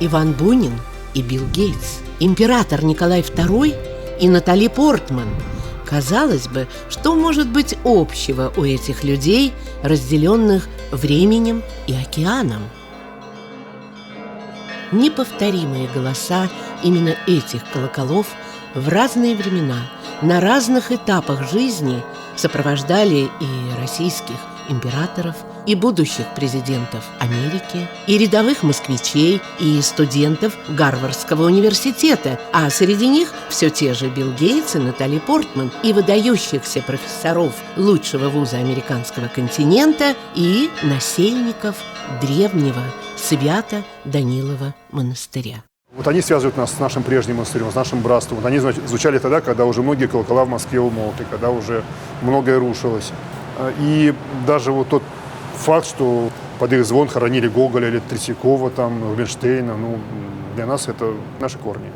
Иван Бунин и Билл Гейтс, император Николай II и Натали Портман. Казалось бы, что может быть общего у этих людей, разделенных временем и океаном? Неповторимые голоса именно этих колоколов в разные времена, на разных этапах жизни сопровождали и российских императоров, и будущих президентов Америки, и рядовых москвичей, и студентов Гарвардского университета, а среди них все те же Билл Гейтс и Натали Портман, и выдающихся профессоров лучшего вуза американского континента, и насельников древнего Свято-Данилова монастыря. Вот они связывают нас с нашим прежним монастырем, с нашим братством. Вот они звучали тогда, когда уже многие колокола в Москве умолкли, когда уже многое рушилось. И даже вот тот факт, что под их звон хоронили Гоголя или Третьякова, Рубинштейна, для нас это наши корни.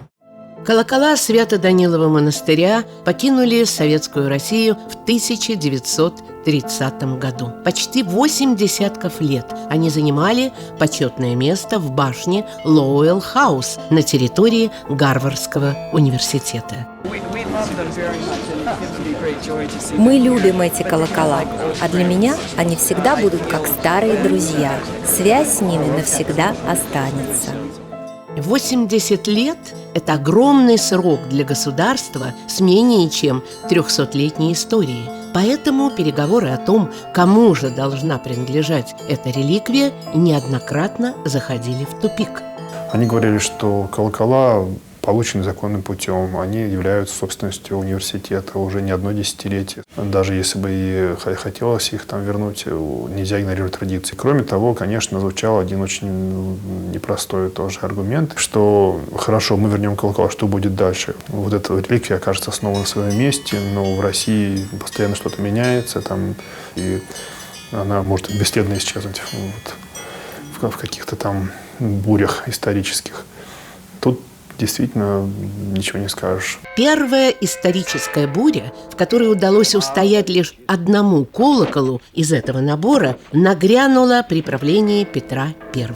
Колокола Свято-Данилова монастыря покинули Советскую Россию в 1930 году. Почти 8 десятков лет они занимали почетное место в башне Лоуэлл-хаус на территории Гарвардского университета. Мы любим эти колокола, а для меня они всегда будут как старые друзья. Связь с ними навсегда останется. 80 лет – это огромный срок для государства с менее чем 300-летней историей. Поэтому переговоры о том, кому же должна принадлежать эта реликвия, неоднократно заходили в тупик. Они говорили, что колокола получены законным путем, они являются собственностью университета уже не одно десятилетие. Даже если бы и хотелось их вернуть, нельзя игнорировать традиции. Кроме того, конечно, звучал один очень непростой тоже аргумент, что хорошо, мы вернем колокола, что будет дальше? Вот эта реликвия окажется снова на своем месте, но в России постоянно что-то меняется, и она может бесследно исчезнуть в каких-то бурях исторических. Тут действительно ничего не скажешь. Первая историческая буря, в которой удалось устоять лишь одному колоколу из этого набора, нагрянула при правлении Петра I.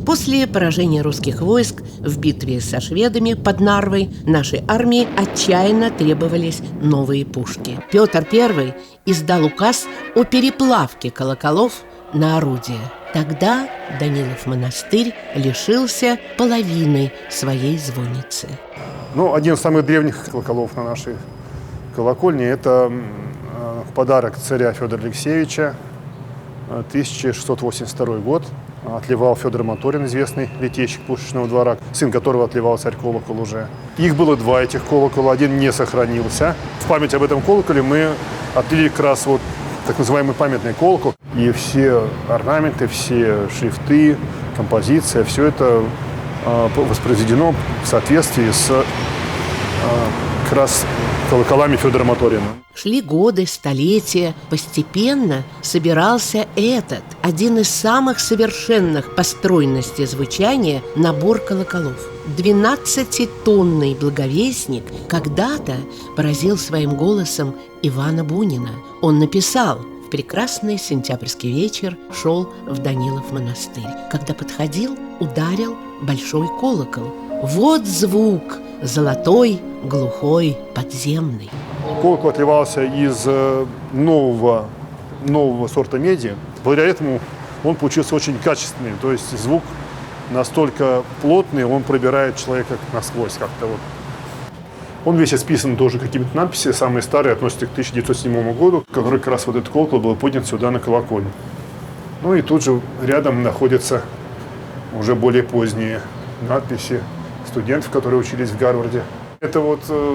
После поражения русских войск в битве со шведами под Нарвой нашей армии отчаянно требовались новые пушки. Петр I издал указ о переплавке колоколов на орудия. Тогда Данилов монастырь лишился половины своей звонницы. Один из самых древних колоколов на нашей колокольне – это подарок царя Федора Алексеевича, 1682 год. Отливал Федор Моторин, известный литейщик пушечного двора, сын которого отливал царь-колокол уже. Их было два, этих колокола, один не сохранился. В память об этом колоколе мы отлили как раз так называемый памятный колокол. И все орнаменты, все шрифты, композиция, все это воспроизведено в соответствии с как раз колоколами Федора Моторина. Шли годы, столетия. Постепенно собирался этот, один из самых совершенных по стройности звучания, набор колоколов. 12-тонный благовестник когда-то поразил своим голосом Ивана Бунина. Он написал: в прекрасный сентябрьский вечер шел в Данилов монастырь. Когда подходил, ударил большой колокол. Вот звук золотой, глухой, подземный. Колокол отливался из нового сорта меди. Благодаря этому он получился очень качественный. То есть звук настолько плотный, он пробирает человека насквозь как-то. Он весь исписан тоже какими-то надписями. Самые старые относятся к 1907 году, который как раз этот колокол был поднят сюда на колокольню. И тут же рядом находятся уже более поздние надписи студентов, которые учились в Гарварде. Это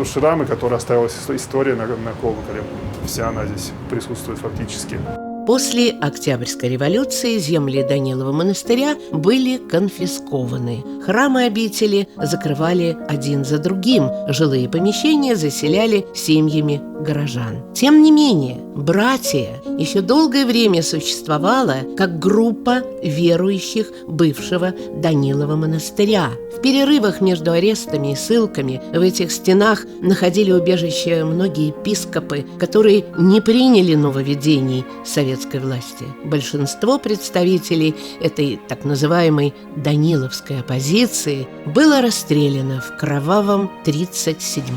шрамы, которые оставилась история на колоколе. Вся она здесь присутствует фактически. После Октябрьской революции земли Данилова монастыря были конфискованы. Храмы обители закрывали один за другим. Жилые помещения заселяли семьями горожан. Тем не менее, братия еще долгое время существовала как группа верующих бывшего Данилова монастыря. В перерывах между арестами и ссылками в этих стенах находили убежище многие епископы, которые не приняли нововведений Советского советской власти. Большинство представителей этой так называемой даниловской оппозиции было расстреляно в кровавом 1937-м.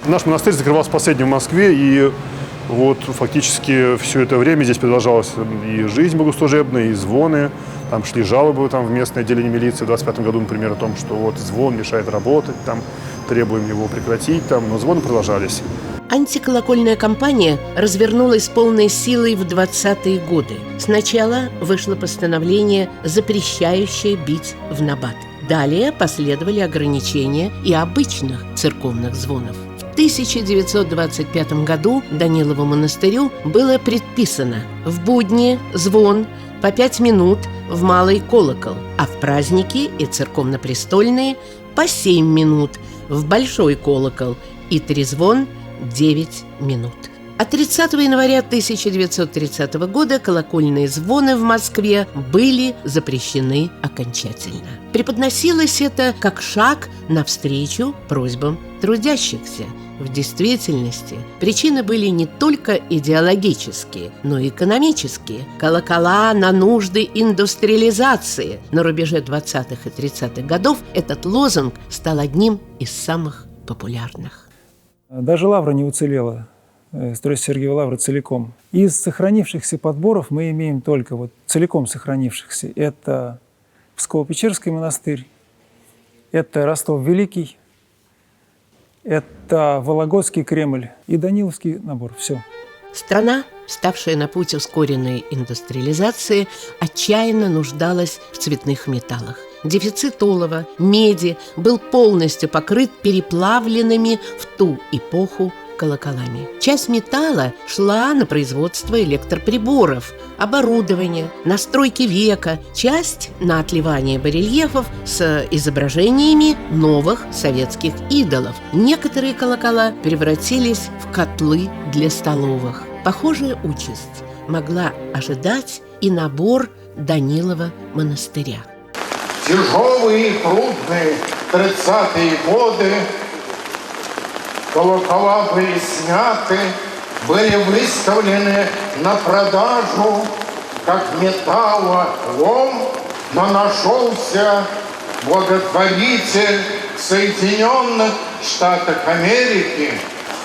Наш монастырь закрывался последним в Москве, и вот фактически все это время здесь продолжалась и жизнь богослужебная, и звоны. Там шли жалобы в местное отделение милиции в 25 году, например, о том, что вот звон мешает работать, там требуем его прекратить, но звоны продолжались. Антиколокольная кампания развернулась с полной силой в 20-е годы. Сначала вышло постановление, запрещающее бить в набат. Далее последовали ограничения и обычных церковных звонов. В 1925 году Данилову монастырю было предписано в будни звон по 5 минут в малый колокол, а в праздники и церковно-престольные по 7 минут в большой колокол и трезвон 9 минут. А 30 января 1930 года колокольные звоны в Москве были запрещены окончательно. Преподносилось это как шаг навстречу просьбам трудящихся. В действительности причины были не только идеологические, но и экономические. Колокола на нужды индустриализации. На рубеже 20-х и 30-х годов этот лозунг стал одним из самых популярных. Даже лавра не уцелела, Сергиева лавра целиком. Из сохранившихся подборов мы имеем только целиком сохранившихся. Это Псково-Печерский монастырь, это Ростов-Великий, это Вологодский Кремль и Даниловский набор. Все. Страна, ставшая на путь ускоренной индустриализации, отчаянно нуждалась в цветных металлах. Дефицит олова, меди был полностью покрыт переплавленными в ту эпоху колоколами. Часть металла шла на производство электроприборов, оборудования, настройки века, часть на отливание барельефов с изображениями новых советских идолов. Некоторые колокола превратились в котлы для столовых. Похожая участь могла ожидать и набор Данилова монастыря. Тяжелые и трудные 30-е годы колокола были сняты, были выставлены на продажу как металлолом, но нашелся благотворитель Соединенных Штатов Америки,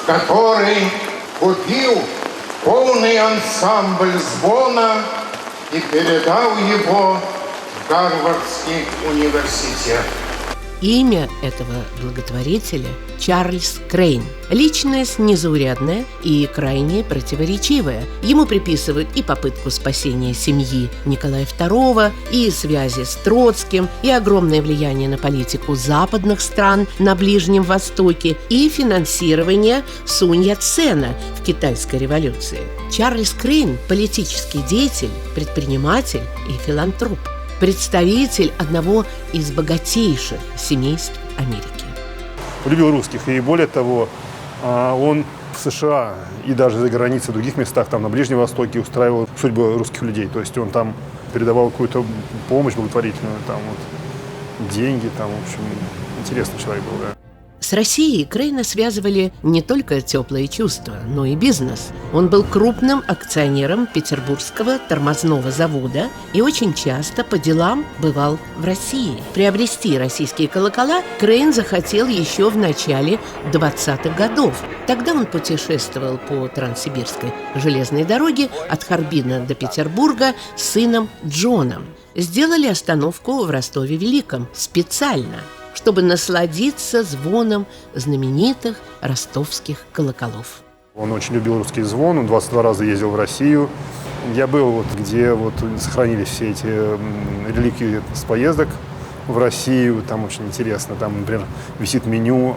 который купил полный ансамбль звона и передал его в Гарвардский университет. Имя этого благотворителя – Чарльз Крейн. Личность незаурядная и крайне противоречивая. Ему приписывают и попытку спасения семьи Николая II, и связи с Троцким, и огромное влияние на политику западных стран на Ближнем Востоке, и финансирование Сунь Яцена в Китайской революции. Чарльз Крейн – политический деятель, предприниматель и филантроп. Представитель одного из богатейших семейств Америки. Любил русских, и более того, он в США и даже за границей, в других местах, там на Ближнем Востоке, устраивал судьбу русских людей. То есть он там передавал какую-то помощь благотворительную, деньги, в общем, интересный человек был, да. С Россией Крейна связывали не только теплые чувства, но и бизнес. Он был крупным акционером Петербургского тормозного завода и очень часто по делам бывал в России. Приобрести российские колокола Крейн захотел еще в начале 20-х годов. Тогда он путешествовал по Транссибирской железной дороге от Харбина до Петербурга с сыном Джоном. Сделали остановку в Ростове-Великом специально, чтобы насладиться звоном знаменитых ростовских колоколов. Он очень любил русский звон, он 22 раза ездил в Россию. Я был где сохранились все эти реликвии с поездок в Россию, там очень интересно. Там, например, висит меню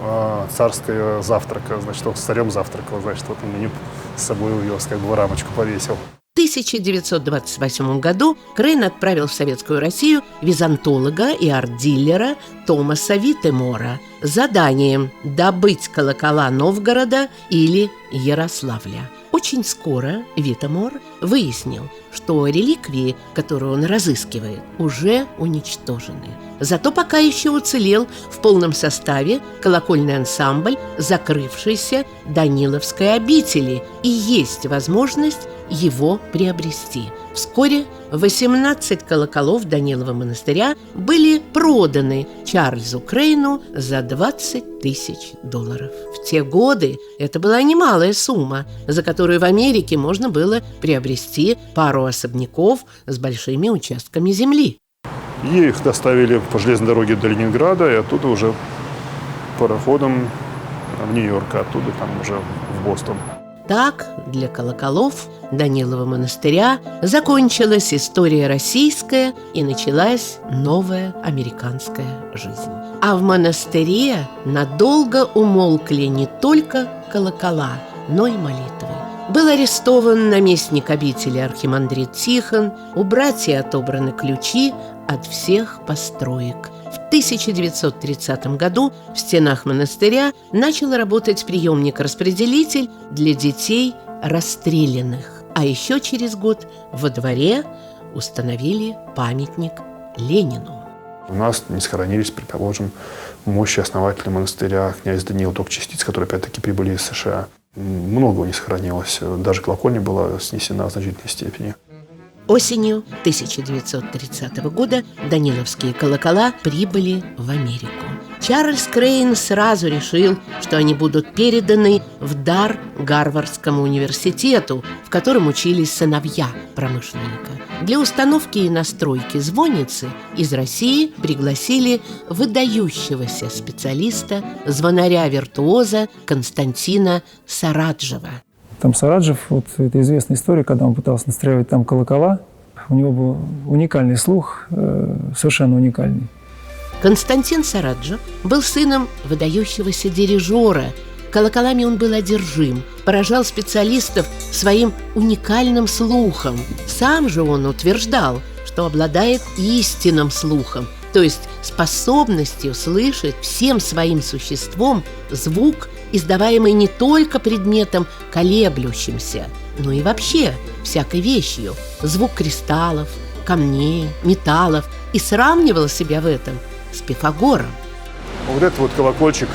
царского завтрака, он с царем завтракал, он меню с собой увез, в рамочку повесил. В 1928 году Крейн отправил в Советскую Россию византолога и арт-дилера Томаса Витемора с заданием добыть колокола Новгорода или Ярославля. Очень скоро Витемор выяснил, что реликвии, которые он разыскивает, уже уничтожены. Зато пока еще уцелел в полном составе колокольный ансамбль закрывшейся Даниловской обители, и есть возможность его приобрести. Вскоре 18 колоколов Данилова монастыря были проданы Чарльзу Крейну за $20 тысяч. В те годы это была немалая сумма, за которую в Америке можно было приобрести пару особняков с большими участками земли. И их доставили по железной дороге до Ленинграда, и оттуда уже пароходом в Нью-Йорк, а оттуда там уже в Бостон. Так, для колоколов Данилова монастыря закончилась история российская и началась новая американская жизнь. А в монастыре надолго умолкли не только колокола, но и молитвы. Был арестован наместник обители архимандрит Тихон, у братьев отобраны ключи от всех построек. В 1930 году в стенах монастыря начал работать приемник-распределитель для детей расстрелянных. А еще через год во дворе установили памятник Ленину. У нас не сохранились, предположим, мощи основателя монастыря князя Даниила, только частиц, которые опять-таки прибыли из США. Многого не сохранилось. Даже колокольня была снесена в значительной степени. Осенью 1930 года даниловские колокола прибыли в Америку. Чарльз Крейн сразу решил, что они будут переданы в дар Гарвардскому университету, в котором учились сыновья промышленника. Для установки и настройки звонницы из России пригласили выдающегося специалиста, звонаря-виртуоза Константина Сараджева. Там Сараджев, вот это известная история, когда он пытался настраивать там колокола, у него был уникальный слух, совершенно уникальный. Константин Сараджев был сыном выдающегося дирижера. Колоколами он был одержим, поражал специалистов своим уникальным слухом. Сам же он утверждал, что обладает истинным слухом, то есть способностью слышать всем своим существом звук, издаваемый не только предметом колеблющимся, но и вообще всякой вещью, звук кристаллов, камней, металлов, и сравнивал себя в этом с Пифагором. Вот этот вот колокольчик,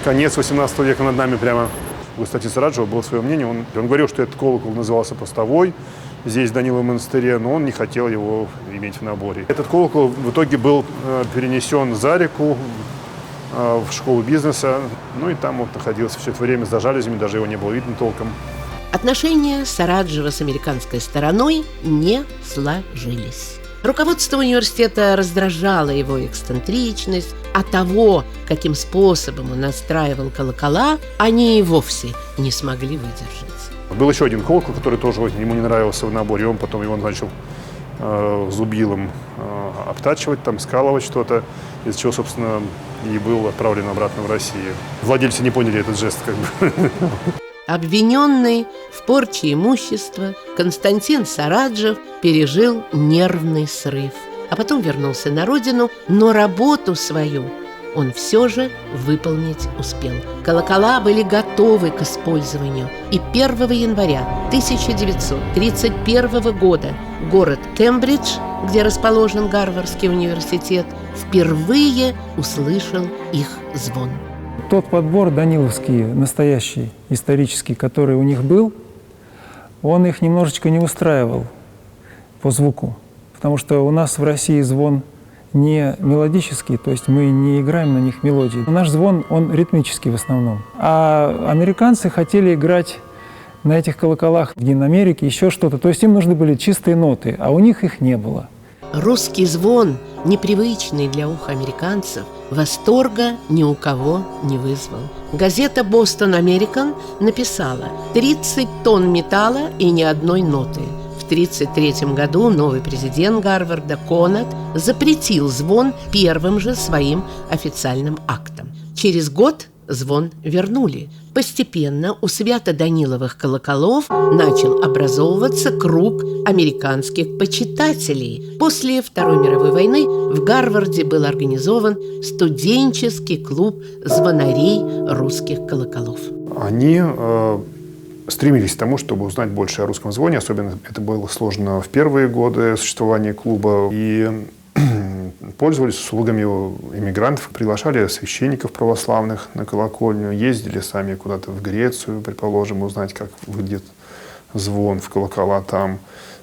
конец 18 века над нами прямо. У Константина Сараджева было свое мнение. Он говорил, что этот колокол назывался постовой здесь, в Даниловом монастыре, но он не хотел его иметь в наборе. Этот колокол в итоге был перенесен за реку в школу бизнеса, ну и там вот находился все это время за жалюзями, даже его не было видно толком. Отношения Сараджева с американской стороной не сложились. Руководство университета раздражало его эксцентричность, а того, каким способом он настраивал колокола, они и вовсе не смогли выдержать. Был еще один колокол, который тоже ему не нравился в наборе, он потом его начал зубилом обтачивать, там, скалывать что-то, из чего, собственно, и был отправлен обратно в Россию. Владельцы не поняли этот жест, как бы. Обвиненный в порче имущества, Константин Сараджев пережил нервный срыв, а потом вернулся на родину, но работу свою он все же выполнить успел. Колокола были готовы к использованию, и 1 января 1931 года город Кембридж, где расположен Гарвардский университет, впервые услышал их звон. Тот подбор даниловский, настоящий, исторический, который у них был, он их немножечко не устраивал по звуку. Потому что у нас в России звон не мелодический, то есть мы не играем на них мелодии. Наш звон, он ритмический в основном. А американцы хотели играть на этих колоколах в Гимн Америки, еще что-то. То есть им нужны были чистые ноты, а у них их не было. Русский звон, непривычный для уха американцев, восторга ни у кого не вызвал. Газета «Бостон Американ» написала 30 тонн металла и ни одной ноты. В 1933 году новый президент Гарварда Коннот запретил звон первым же своим официальным актом. Через год звон вернули. Постепенно у свято-даниловых колоколов начал образовываться круг американских почитателей. После Второй мировой войны в Гарварде был организован студенческий клуб звонарей русских колоколов. Они стремились к тому, чтобы узнать больше о русском звоне. Особенно это было сложно в первые годы существования клуба. И пользовались услугами иммигрантов, приглашали священников православных на колокольню, ездили сами куда-то в Грецию, предположим, узнать, как выглядит звон в колокола там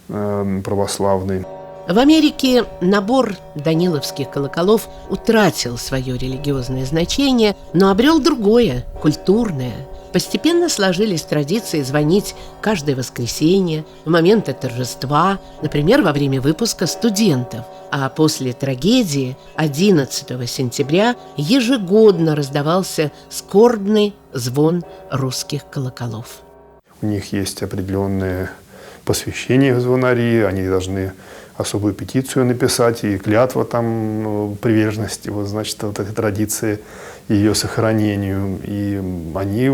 православный. В Америке набор даниловских колоколов утратил свое религиозное значение, но обрел другое, культурное. Постепенно сложились традиции звонить каждое воскресенье, в моменты торжества, например, во время выпуска студентов. А после трагедии 11 сентября ежегодно раздавался скорбный звон русских колоколов. У них есть определенные посвящения в звонари, они должны особую петицию написать, и клятва там приверженности, вот, значит, вот этой традиции, ее сохранению, и они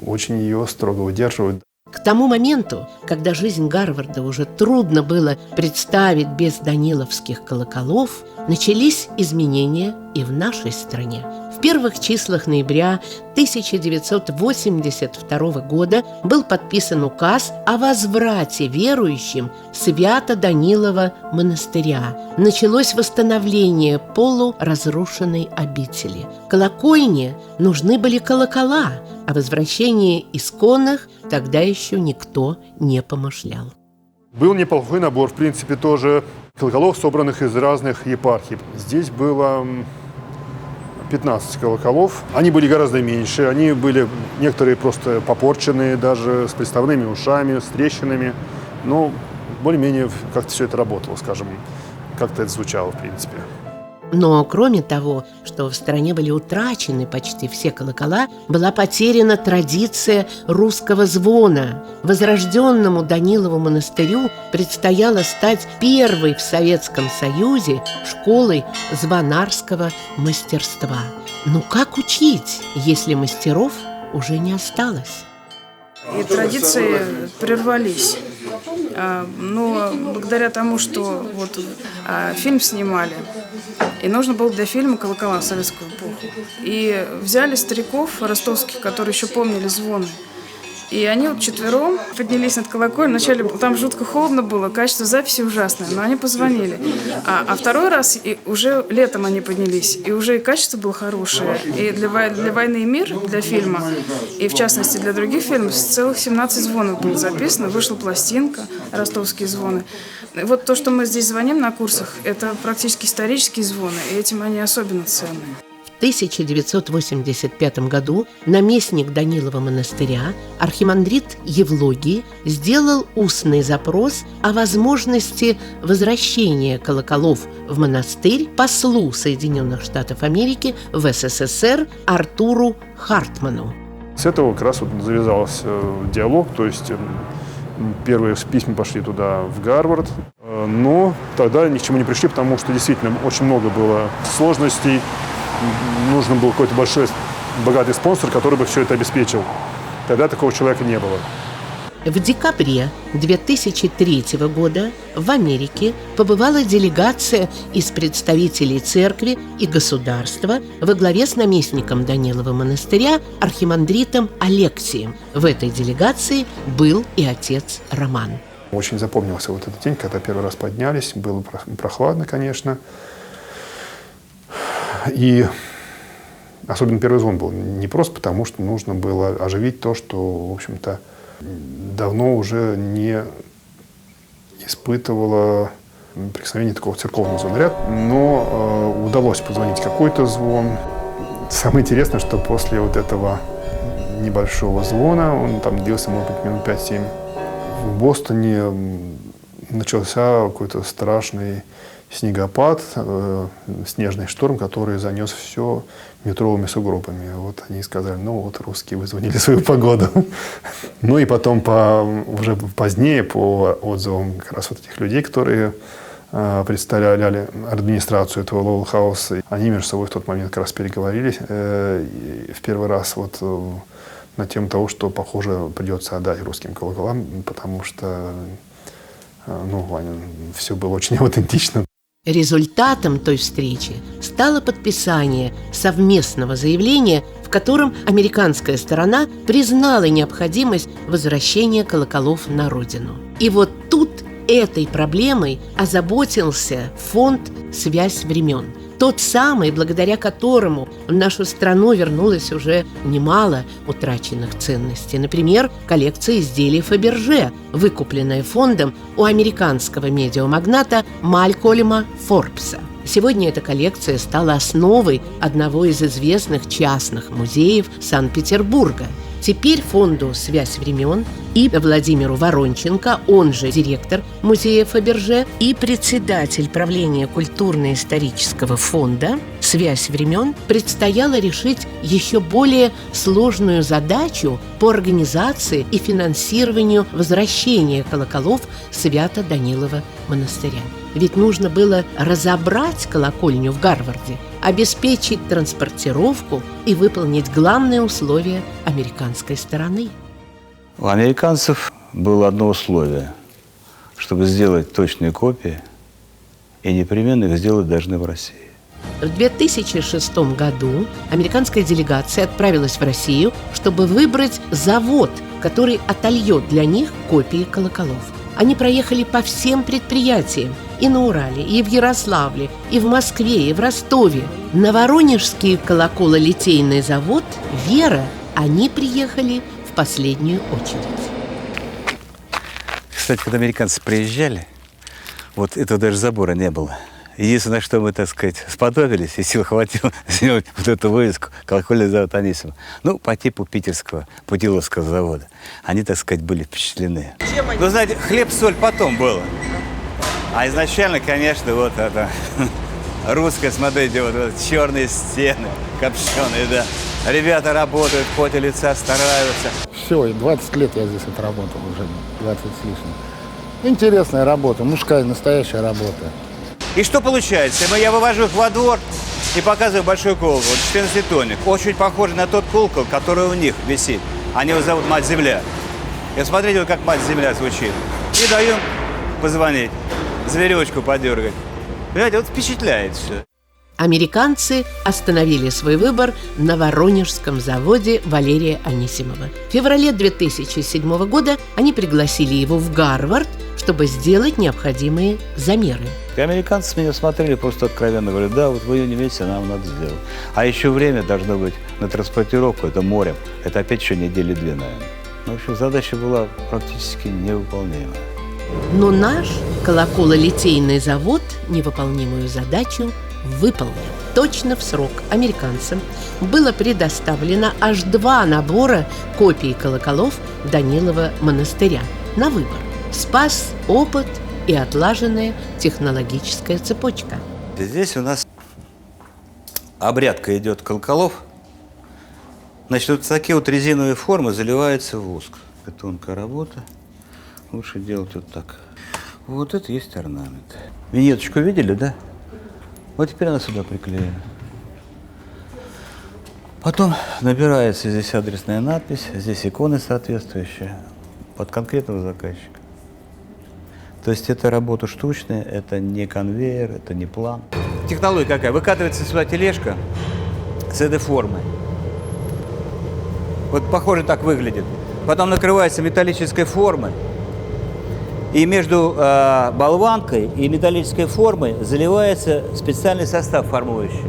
очень ее строго выдерживают. К тому моменту, когда жизнь Гарварда уже трудно было представить без даниловских колоколов, начались изменения и в нашей стране. В первых числах ноября 1982 года был подписан указ о возврате верующим Свято-Данилова монастыря. Началось восстановление полуразрушенной обители. Колокольне нужны были колокола, о возвращении исконных тогда еще никто не помышлял. Был неплохой набор, в принципе, тоже колоколов, собранных из разных епархий. Здесь было 15 колоколов. Они были гораздо меньше, они были некоторые просто попорченные, даже с приставными ушами, с трещинами. Но более-менее как-то все это работало, скажем, как-то это звучало, в принципе. Но кроме того, что в стране были утрачены почти все колокола, была потеряна традиция русского звона. Возрожденному Данилову монастырю предстояло стать первой в Советском Союзе школой звонарского мастерства. Ну как учить, если мастеров уже не осталось? И традиции прервались. Но благодаря тому, что вот фильм снимали, и нужно было для фильма колокола в советскую эпоху. И взяли стариков ростовских, которые еще помнили звоны. И они вот четвером поднялись над колокольней. Вначале там жутко холодно было, качество записи ужасное, но они позвонили. А второй раз и уже летом они поднялись, и уже и качество было хорошее. И для «Войны и мир», для фильма, и в частности для других фильмов, целых 17 звонов было записано, вышла пластинка «Ростовские звоны». И вот то, что мы здесь звоним на курсах, это практически исторические звоны, и этим они особенно ценные. В 1985 году наместник Данилова монастыря, архимандрит Евлогий, сделал устный запрос о возможности возвращения колоколов в монастырь послу Соединенных Штатов Америки в СССР Артуру Хартману. С этого как раз вот завязался диалог, то есть первые письма пошли туда, в Гарвард, но тогда ни к чему не пришли, потому что действительно очень много было сложностей. Нужен был какой-то большой, богатый спонсор, который бы все это обеспечил. Тогда такого человека не было. В декабре 2003 года в Америке побывала делегация из представителей церкви и государства во главе с наместником Данилова монастыря архимандритом Алексием. В этой делегации был и отец Роман. Очень запомнился вот этот день, когда первый раз поднялись. Было прохладно, конечно. И особенно первый звон был не просто потому, что нужно было оживить то, что, в общем-то, давно уже не испытывало прикосновения такого церковного звонаря, но удалось позвонить какой-то звон. Самое интересное, что после вот этого небольшого звона, он там длился, может быть, минут 5-7, в Бостоне начался какой-то страшный снегопад, снежный шторм, который занес все метровыми сугробами. Вот они сказали, ну вот русские вызвонили свою погоду. Ну и потом уже позднее, по отзывам как раз вот этих людей, которые представляли администрацию этого Лоуэлл Хауса, они между собой в тот момент как раз переговорились в первый раз вот на тему того, что, похоже, придется отдать русским колоколам, потому что все было очень аутентично. Результатом той встречи стало подписание совместного заявления, в котором американская сторона признала необходимость возвращения колоколов на родину. И вот тут этой проблемой озаботился фонд «Связь времен». Тот самый, благодаря которому в нашу страну вернулось уже немало утраченных ценностей. Например, коллекция изделий Фаберже, выкупленная фондом у американского медиамагната Малькольма Форбса. Сегодня эта коллекция стала основой одного из известных частных музеев Санкт-Петербурга. Теперь фонду «Связь времен» и Владимиру Воронченко, он же директор музея Фаберже и председатель правления культурно-исторического фонда «Связь времен», предстояло решить еще более сложную задачу по организации и финансированию возвращения колоколов Свято-Данилова монастыря. Ведь нужно было разобрать колокольню в Гарварде, обеспечить транспортировку и выполнить главные условия американской стороны. У американцев было одно условие, чтобы сделать точные копии, и непременно их сделать должны в России. В 2006 году американская делегация отправилась в Россию, чтобы выбрать завод, который отольет для них копии колоколов. Они проехали по всем предприятиям и на Урале, и в Ярославле, и в Москве, и в Ростове. На Воронежский колокололитейный завод «Вера» они приехали в последнюю очередь. Кстати, когда американцы приезжали, вот этого даже забора не было. Единственное, на что мы, так сказать, сподобились, и сил хватило сделать вот эту вывеску «Колокольный завод Анисимова». Ну, по типу питерского Путиловского завода. Они, так сказать, были впечатлены. Вы знаете, хлеб-соль потом было. А изначально, конечно, вот это русская, смотрите, вот черные стены, копченые, да. Ребята работают, в поте лица стараются. Все, и 20 лет я здесь отработал уже, 20 с лишним. Интересная работа, мужская, настоящая работа. И что получается? Я вывожу их во двор и показываю большой колокол, 14-тонник. Очень похожий на тот колокол, который у них висит. Они его зовут «Мать-Земля». И смотрите, как «Мать-Земля» звучит. И даю позвонить, зверючку подергать. Понимаете, вот впечатляет все. Американцы остановили свой выбор на Воронежском заводе Валерия Анисимова. В феврале 2007 года они пригласили его в Гарвард, чтобы сделать необходимые замеры. И американцы меня смотрели просто откровенно, говорят, да, вот в июне месяце нам надо сделать. А еще время должно быть на транспортировку, это морем. Это опять еще недели 2, наверное. В общем, задача была практически невыполнимая. Но наш колокололитейный завод невыполнимую задачу выполнил. Точно в срок американцам было предоставлено аж 2 набора копий колоколов Данилова монастыря на выбор. Спас опыт и отлаженная технологическая цепочка. Здесь у нас обрядка идет колоколов. Значит, вот такие вот резиновые формы заливаются в воск. Это тонкая работа. Лучше делать вот так. Вот это есть орнамент. Виньеточку видели, да? Вот теперь она сюда приклеена. Потом набирается здесь адресная надпись, здесь иконы соответствующие под конкретного заказчика. То есть это работа штучная, это не конвейер, это не план. Технология какая? Выкатывается сюда тележка с этой формой. Вот похоже так выглядит. Потом накрывается металлической формой. И между болванкой и металлической формой заливается специальный состав формующий.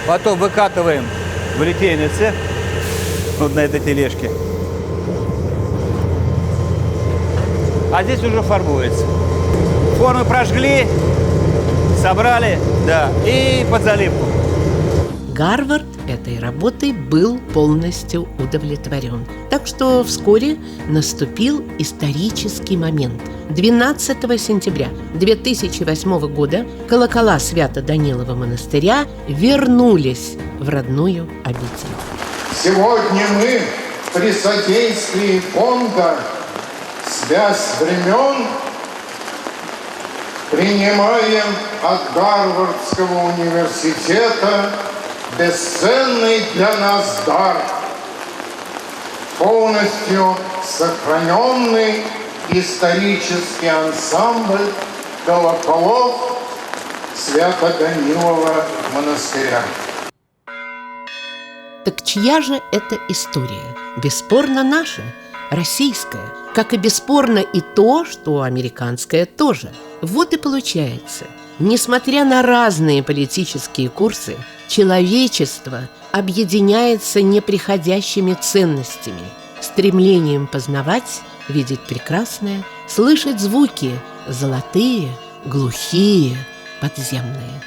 Потом выкатываем в литейный цех, вот на этой тележке. А здесь уже формуется. Формы прожгли, собрали, да, и под заливку. Гарвард этой работой был полностью удовлетворен. Так что вскоре наступил исторический момент. 12 сентября 2008 года колокола Свято-Данилова монастыря вернулись в родную обитель. Сегодня мы при содействии фонда «Связь времен» принимаем от Гарвардского университета бесценный для нас дар, полностью сохраненный исторический ансамбль колоколов Свято-Данилова монастыря. Так чья же это история? Бесспорно наша, российская. Как и бесспорно и то, что американская тоже. Вот и получается, несмотря на разные политические курсы, человечество объединяется неприходящими ценностями, стремлением познавать, видеть прекрасное, слышать звуки золотые, глухие, подземные.